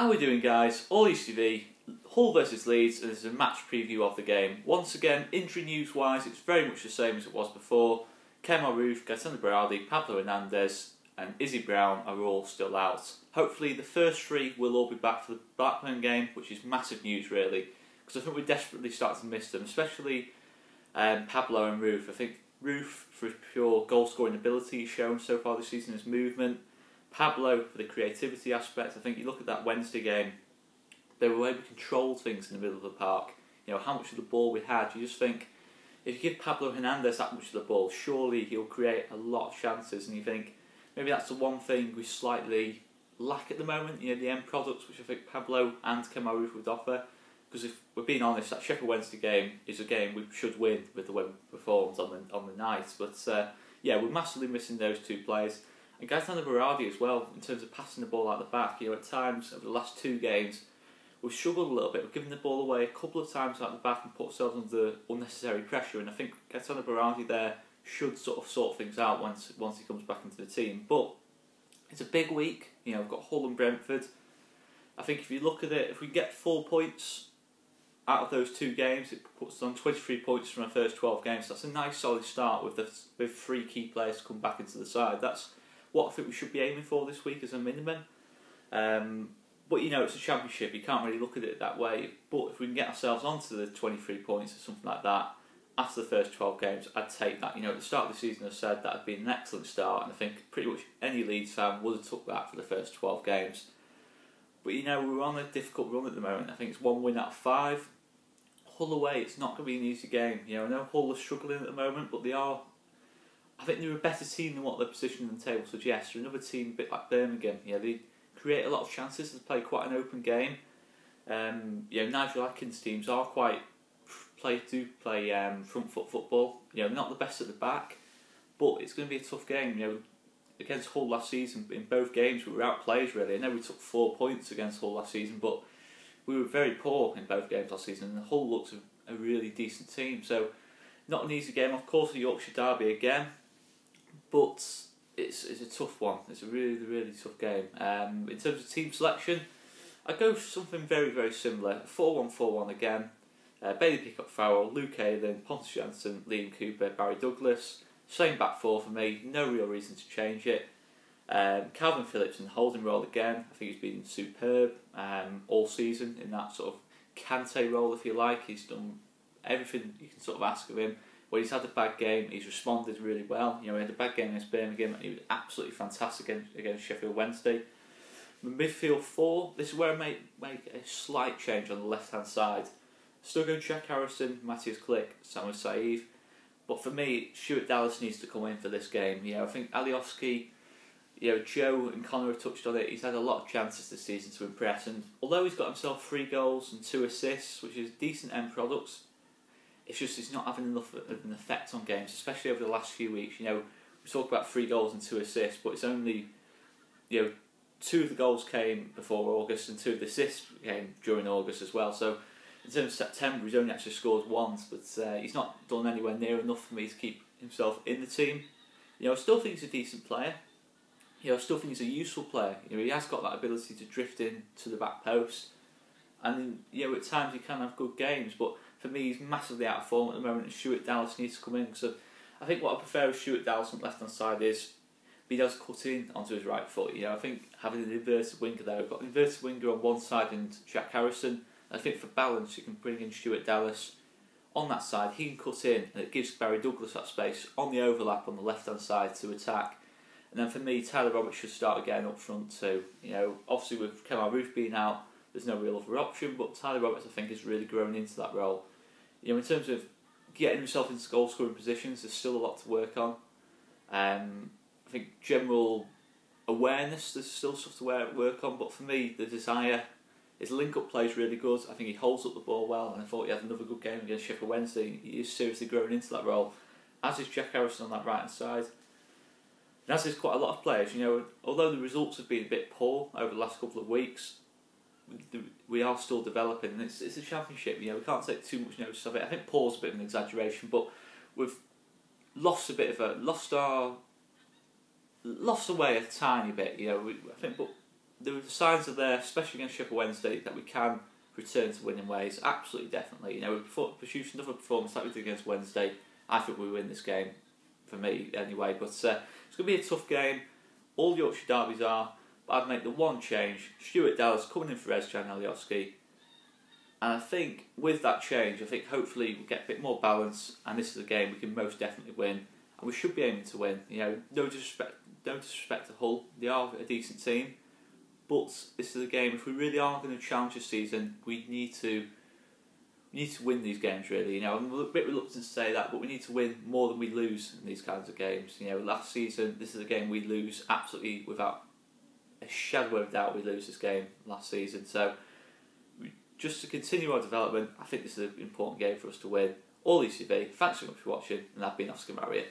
How are we doing, guys? Leeds TV, Hull versus Leeds, and this is a match preview of the game. Once again, injury news wise, it's very much the same as it was before. Marriot, Berardi, Pablo Hernandez and Izzy Brown are all still out. Hopefully the first three will all be back for the Blackburn game, which is massive news really, because I think we're desperately starting to miss them, especially Pablo and Roof. I think Roof, for his pure goal scoring ability he's shown so far this season, his movement. Pablo for the creativity aspect. I think you look at that Wednesday game, they were able to control things in the middle of the park. You know, how much of the ball we had, you just think, if you give Pablo Hernandez that much of the ball, surely he'll create a lot of chances, and you think, maybe that's the one thing we slightly lack at the moment, you know, the end products, which I think Pablo and Marriot would offer. Because if we're being honest, that Sheffield Wednesday game is a game we should win with the way we performed on the night. But yeah, we're massively missing those two players. And Berardi as well, in terms of passing the ball out the back. You know, at times over the last two games, we've struggled a little bit. We've given the ball away a couple of times out the back and put ourselves under unnecessary pressure. And I think Berardi there should sort of sort things out once he comes back into the team. But it's a big week. You know, we've got Hull and Brentford. I think if you look at it, if we get 4 points out of those two games, it puts us on 23 points from our first 12 games. That's a nice solid start with three key players to come back into the side. That's what I think we should be aiming for this week as a minimum. But you know, it's a championship, you can't really look at it that way. But if we can get ourselves onto the 23 points or something like that after the first 12 games, I'd take that. You know, at the start of the season I said that would be an excellent start, and I think pretty much any Leeds fan would have took that for the first 12 games. But you know, we're on a difficult run at the moment. I think it's 1 win out of 5. Hull away, it's not going to be an easy game. You know, I know Hull are struggling at the moment, but they are, I think they're a better team than what their position on the table suggests. They're another team a bit like Birmingham. You know, they create a lot of chances, they play quite an open game. You know, Nigel Adkins' teams are quite play front foot football. You know, not the best at the back, but it's going to be a tough game. You know, against Hull last season, in both games we were outplayed really. I know we took 4 points against Hull last season, but we were very poor in both games last season, and Hull looks a really decent team. So, not an easy game. Of course, the Yorkshire derby again, but it's a tough one. It's a really, really tough game. In terms of team selection, I go for something very, very similar. 4-1-4-1 again. Bailey Pickett-Farrell, Luke Ayling, Pontus Jansson, Liam Cooper, Barry Douglas. Same back four for me. No real reason to change it. Calvin Phillips in the holding role again. I think he's been superb all season in that sort of Kante role, if you like. He's done everything you can sort of ask of him. When he's had a bad game, he's responded really well. You know, he had a bad game against Birmingham and he was absolutely fantastic against Sheffield Wednesday. The midfield four, this is where I make a slight change on the left-hand side. Still going Jack Harrison, Matthias Click, Samuel Saïv. But for me, Stuart Dallas needs to come in for this game. You know, I think LUFC, you know, Joe and Conor have touched on it. He's had a lot of chances this season to impress, and although he's got himself 3 goals and 2 assists, which is decent end products, it's just he's not having enough of an effect on games, especially over the last few weeks. You know, we talk about 3 goals and 2 assists, but it's only, you know, 2 of the goals came before August and 2 of the assists came during August as well. So in terms of September, he's only actually scored once, but he's not done anywhere near enough for me to keep himself in the team. You know, I still think he's a decent player. You know, I still think he's a useful player. You know, he has got that ability to drift in to the back post, and you know, at times he can have good games. But for me, he's massively out of form at the moment, and Stuart Dallas needs to come in. So I think what I prefer with Stuart Dallas on the left hand side is he does cut in onto his right foot. You know, I think having an inverted winger there, we've got an inverted winger on one side and Jack Harrison. I think for balance, you can bring in Stuart Dallas on that side. He can cut in, and it gives Barry Douglas that space on the overlap on the left hand side to attack. And then for me, Tyler Roberts should start again up front too. You know, obviously with Marriot being out, there's no real other option, but Tyler Roberts I think has really grown into that role. You know, in terms of getting himself into goal scoring positions, there's still a lot to work on. I think general awareness, there's still stuff to work on, but for me, the desire, his link-up play is really good. I think he holds up the ball well, and I thought he had another good game against Sheffield Wednesday. He is seriously growing into that role, as is Jack Harrison on that right-hand side. And as is quite a lot of players, you know, although the results have been a bit poor over the last couple of weeks, we are still developing, and it's a championship. You know, we can't take too much notice of it. I think poor's a bit of an exaggeration, but we've lost away a tiny bit. You know, I think, but the signs are there, especially against Sheffield Wednesday, that we can return to winning ways. Absolutely, definitely. You know, we produce another performance like we did against Wednesday. I think we win this game, for me anyway. But it's going to be a tough game. All Yorkshire derbies are. But I'd make the one change. Stuart Dallas coming in for Ezcan Alioski. And I think with that change, I think hopefully we'll get a bit more balance. And this is a game we can most definitely win. And we should be aiming to win. You know, no disrespect to Hull. They are a decent team. But this is a game, if we really are going to challenge this season, we need to win these games, really. You know, I'm a bit reluctant to say that, but we need to win more than we lose in these kinds of games. You know, last season, this is a game we lose absolutely without a shadow of doubt. We lose this game last season. So, just to continue our development, I think this is an important game for us to win. All LUFC, thanks so much for watching, and I've been Oscar Marriott.